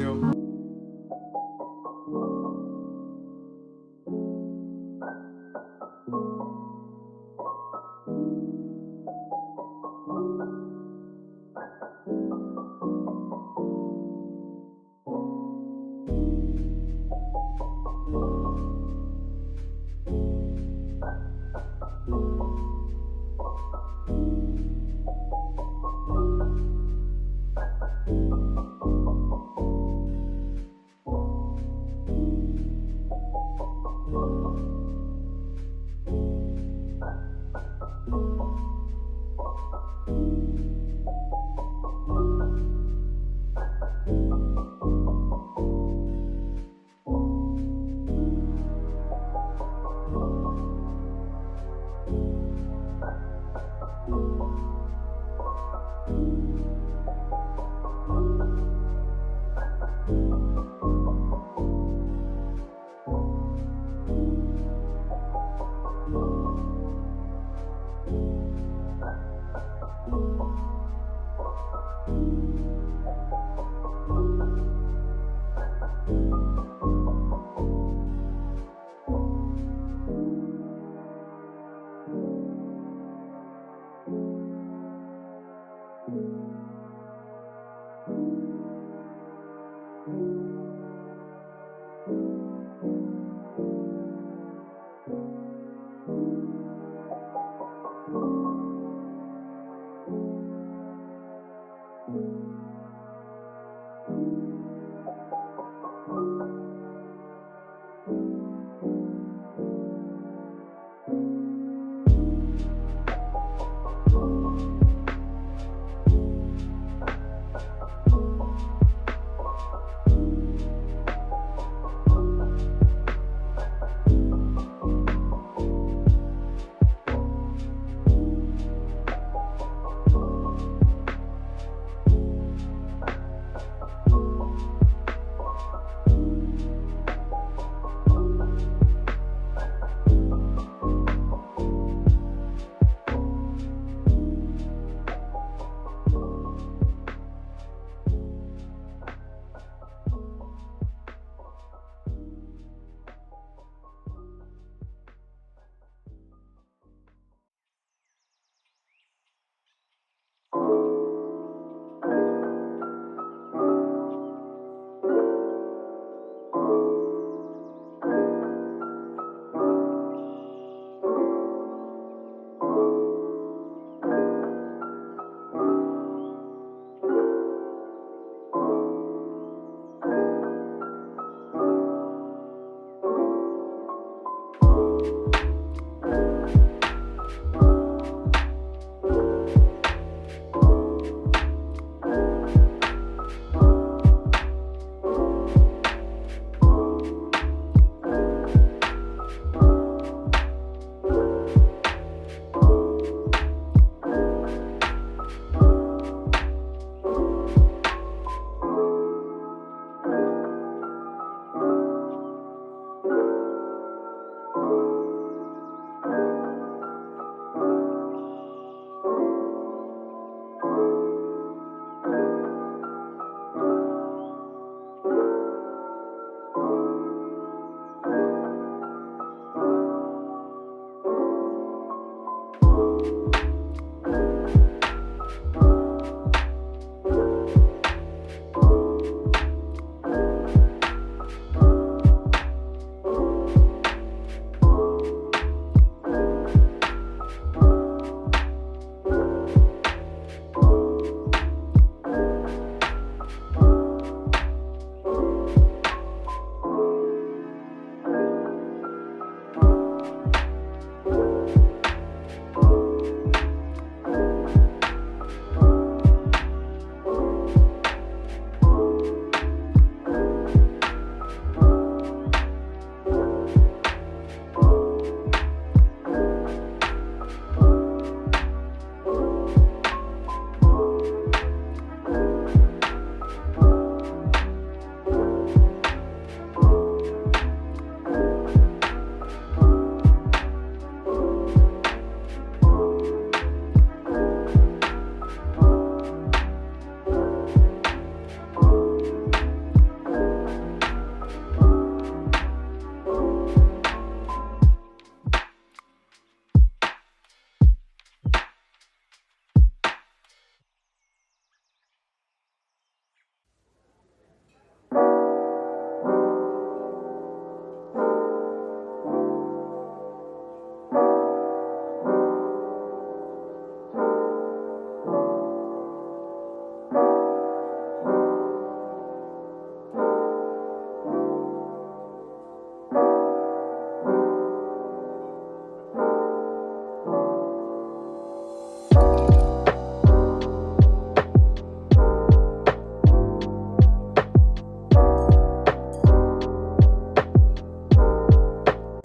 you.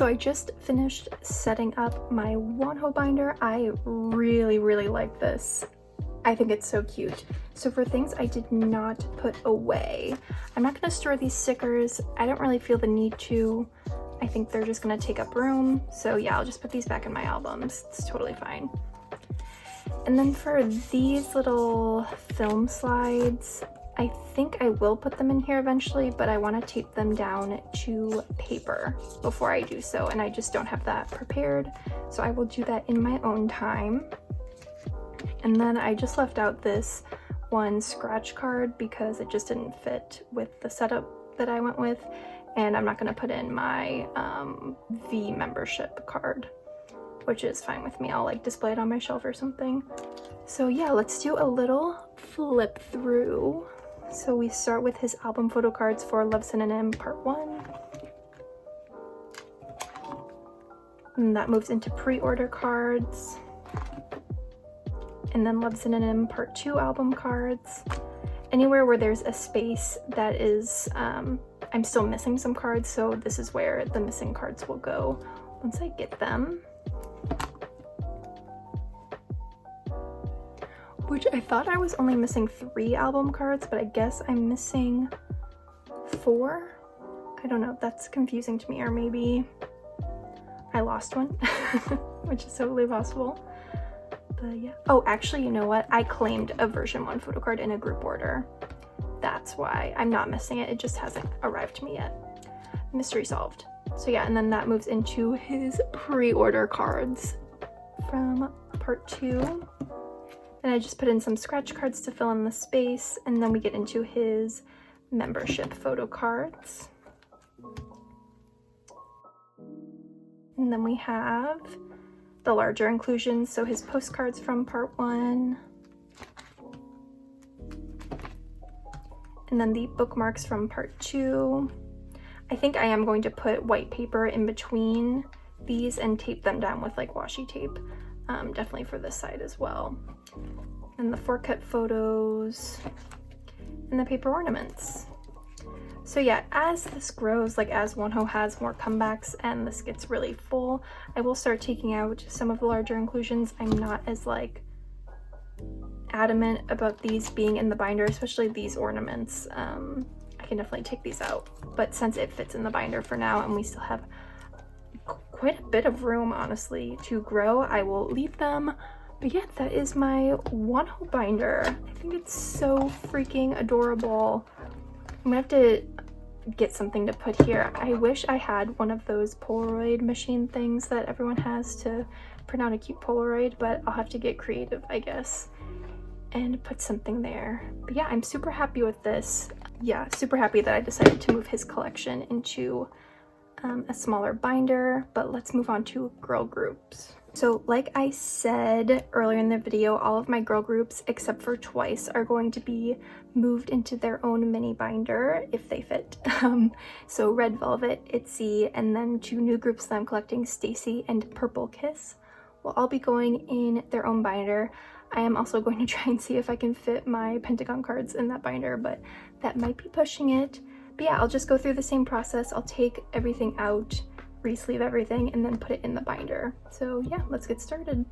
So I just finished setting up my Wonho binder. I really like this. I think it's so cute. So for things I did not put away, I'm not going to store these stickers. I don't really feel the need to. I think they're just going to take up room. So yeah, I'll just put these back in my albums. It's totally fine. And then for these little film slides, I think I will put them in here eventually, but I want to tape them down to paper before I do so, and I just don't have that prepared, so I will do that in my own time. And then I just left out this one scratch card because it just didn't fit with the setup that I went with, and I'm not going to put in my V membership card, which is fine with me. I'll like display it on my shelf or something. So yeah, let's do a little flip through. So we start with his album photo cards for Love Synonym Part 1. And that moves into pre-order cards. And then Love Synonym Part 2 album cards. Anywhere where there's a space that is, I'm still missing some cards, so this is where the missing cards will go once I get them. Which I thought I was only missing 3 album cards, but I guess I'm missing 4. I don't know, that's confusing to me, or maybe I lost one, which is totally possible. But yeah. Oh, actually, you know what? I claimed a version 1 photo card in a group order. That's why I'm not missing it. It just hasn't arrived to me yet. Mystery solved. So yeah, and then that moves into his pre-order cards from Part 2. And I just put in some scratch cards to fill in the space, and then we get into his membership photo cards. And then we have the larger inclusions, so his postcards from Part 1. And then the bookmarks from Part 2. I think I am going to put white paper in between these and tape them down with like washi tape. Definitely for this side as well. And the 4-cut photos and the paper ornaments. So yeah, as this grows, like as Wonho has more comebacks and this gets really full, I will start taking out some of the larger inclusions. I'm not as like adamant about these being in the binder, especially these ornaments. I can definitely take these out, but since it fits in the binder for now and we still have quite a bit of room, honestly, to grow, I will leave them. But yeah, that is my Wonho binder. I think it's so freaking adorable. I'm gonna have to get something to put here. I wish I had one of those Polaroid machine things that everyone has to print out a cute Polaroid, but I'll have to get creative, I guess, and put something there. But yeah, I'm super happy with this. Yeah, super happy that I decided to move his collection into a smaller binder. But let's move on to girl groups. So like I said earlier in the video, all of my girl groups except for Twice are going to be moved into their own mini binder if they fit. So Red Velvet, Itzy, and then 2 new groups that I'm collecting, Stacy and Purple Kiss, will all be going in their own binder. I am also going to try and see if I can fit my Pentagon cards in that binder, but that might be pushing it. But yeah, I'll just go through the same process. I'll take everything out, re-sleeve everything, and then put it in the binder. So yeah, let's get started.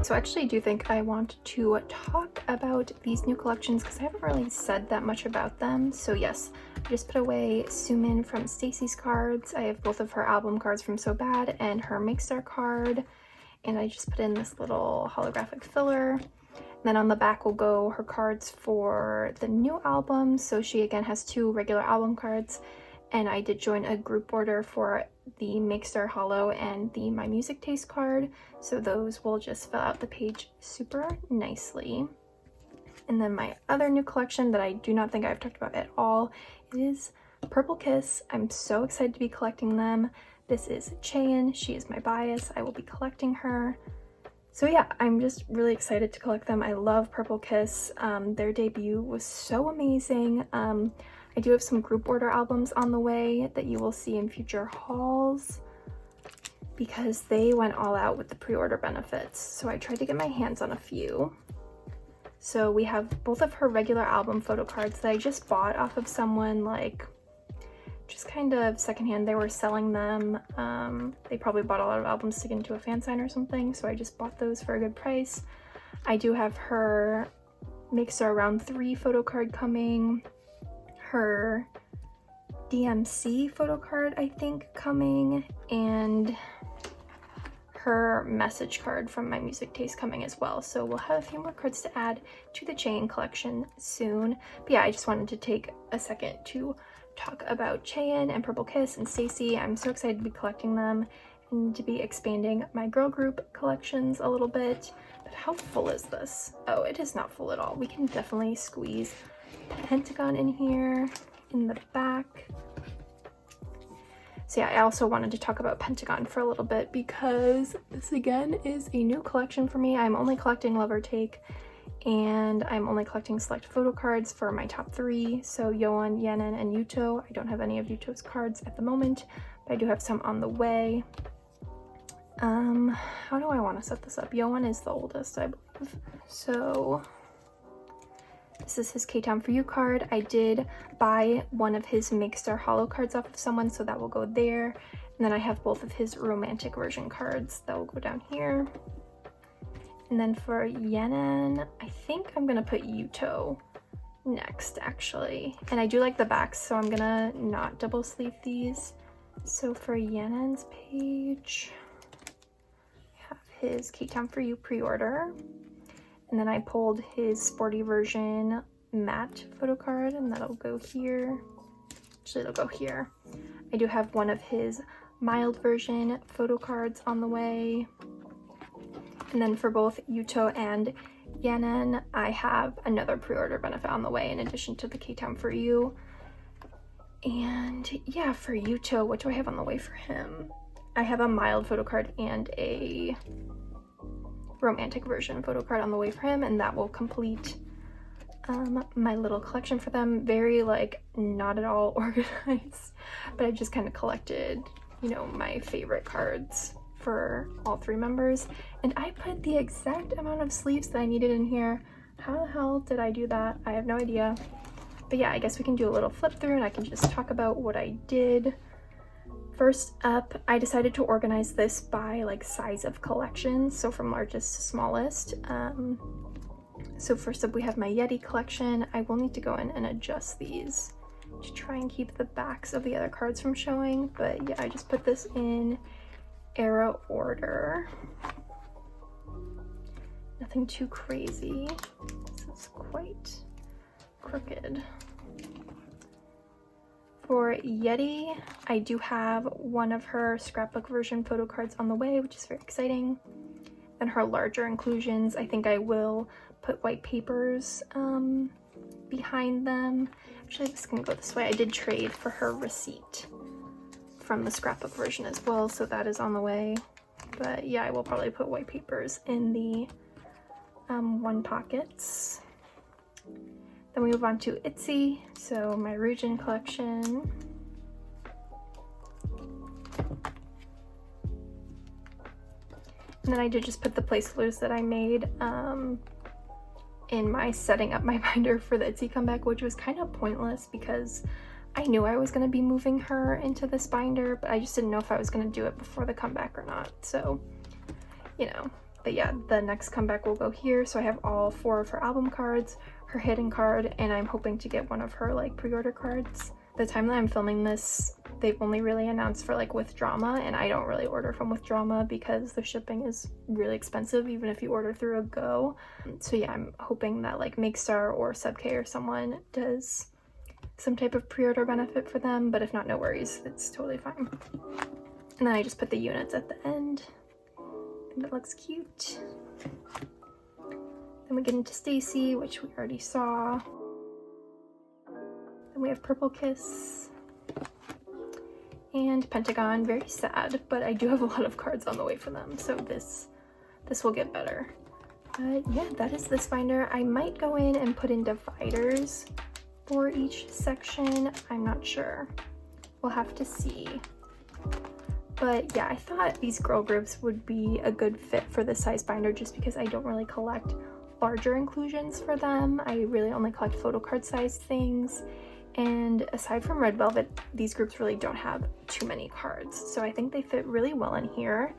So I actually do think I want to talk about these new collections because I haven't really said that much about them. So yes, I just put away Sumin from Stacy's cards. I have both of her album cards from So Bad and her Makestar card. And I just put in this little holographic filler. And then on the back will go her cards for the new album. So she again has 2 regular album cards. And I did join a group order for the Make Star Hollow and the My Music Taste card, so those will just fill out the page super nicely. And then my other new collection that I do not think I've talked about at all is Purple Kiss. I'm so excited to be collecting them. This is Chaeyeon. She is my bias. I will be collecting her. So yeah, I'm just really excited to collect them. I love Purple Kiss. Their debut was so amazing. I do have some group order albums on the way that you will see in future hauls because they went all out with the pre-order benefits. So I tried to get my hands on a few. So we have both of her regular album photo cards that I just bought off of someone, like just kind of secondhand. They were selling them. They probably bought a lot of albums to get into a fan sign or something, so I just bought those for a good price. I do have her Make Star Round 3 photo card coming, her DMC photo card I think coming, and her message card from My Music Taste coming as well. So we'll have a few more cards to add to the Chaeyeon collection soon. But yeah, I just wanted to take a second to talk about Chaeyeon and Purple Kiss and Stayc. I'm so excited to be collecting them and to be expanding my girl group collections a little bit. But how full is this? Oh, it is not full at all. We can definitely squeeze Pentagon in here in the back. So yeah, I also wanted to talk about Pentagon for a little bit because this again is a new collection for me. I'm only collecting Love or Take, and I'm only collecting select photo cards for my top 3. So Yeon, Yenin, and Yuto. I don't have any of Yuto's cards at the moment, but I do have some on the way. How do I want to set this up? Yeon is the oldest, I believe. So this is his K-Town For You card. I did buy one of his Make Star Hollow cards off of someone, so that will go there. And then I have both of his romantic version cards that will go down here. And then for Yenin, I think I'm gonna put Yuto next actually. And I do like the backs, so I'm gonna not double sleeve these. So for Yenin's page, I have his K-Town For You pre-order. And then I pulled his sporty version matte photo card, and that'll go here. Actually, it'll go here. I do have one of his mild version photo cards on the way. And then for both Yuto and Yenin, I have another pre-order benefit on the way in addition to the K-Town For You. And yeah, for Yuto, what do I have on the way for him? I have a mild photo card and a romantic version photo card on the way for him, and that will complete my little collection for them. Very like not at all organized, but I just kind of collected, you know, my favorite cards for all 3 members, and I put the exact amount of sleeves that I needed in here. How the hell did I do that? I have no idea. But yeah, I guess we can do a little flip through and I can just talk about what I did. First up, I decided to organize this by like size of collection, so from largest to smallest. So first up we have my Yeti collection. I will need to go in and adjust these to try and keep the backs of the other cards from showing, but yeah, I just put this in era order. Nothing too crazy. This is quite crooked. For Yeti, I do have one of her scrapbook version photo cards on the way, which is very exciting. Then her larger inclusions, I think I will put white papers behind them. Actually, this can go this way. I did trade for her receipt from the scrapbook version as well, so that is on the way. But yeah, I will probably put white papers in the one pockets. Then we move on to Itzy, so my region collection. And then I did just put the placeholders that I made in my setting up my binder for the Itzy comeback, which was kind of pointless because I knew I was going to be moving her into this binder, but I just didn't know if I was going to do it before the comeback or not. So, you know, but yeah, the next comeback will go here. So I have all 4 of her album cards, her hidden card, and I'm hoping to get one of her like pre-order cards. The time that I'm filming this, they've only really announced for like With Drama, and I don't really order from With Drama because the shipping is really expensive even if you order through a Go. So yeah, I'm hoping that like Make Star or Sub K or someone does some type of pre-order benefit for them, but if not, no worries, it's totally fine. And then I just put the units at the end, and it looks cute. Then we get into Stacy, which we already saw. Then we have Purple Kiss and Pentagon. Very sad, but I do have a lot of cards on the way for them, so this will get better. But yeah, that is this binder. I might go in and put in dividers for each section. I'm not sure. We'll have to see. But yeah, I thought these girl groups would be a good fit for this size binder just because I don't really collect larger inclusions for them. I really only collect photocard sized things. And aside from Red Velvet, these groups really don't have too many cards. So I think they fit really well in here.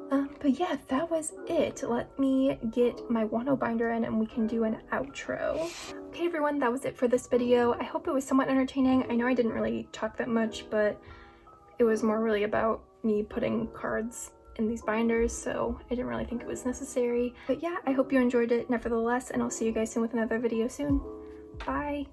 But yeah, that was it. Let me get my Wonho binder in and we can do an outro. Okay everyone, that was it for this video. I hope it was somewhat entertaining. I know I didn't really talk that much, but it was more really about me putting cards in these binders, so I didn't really think it was necessary. But yeah, I hope you enjoyed it nevertheless, and I'll see you guys soon with another video soon. Bye!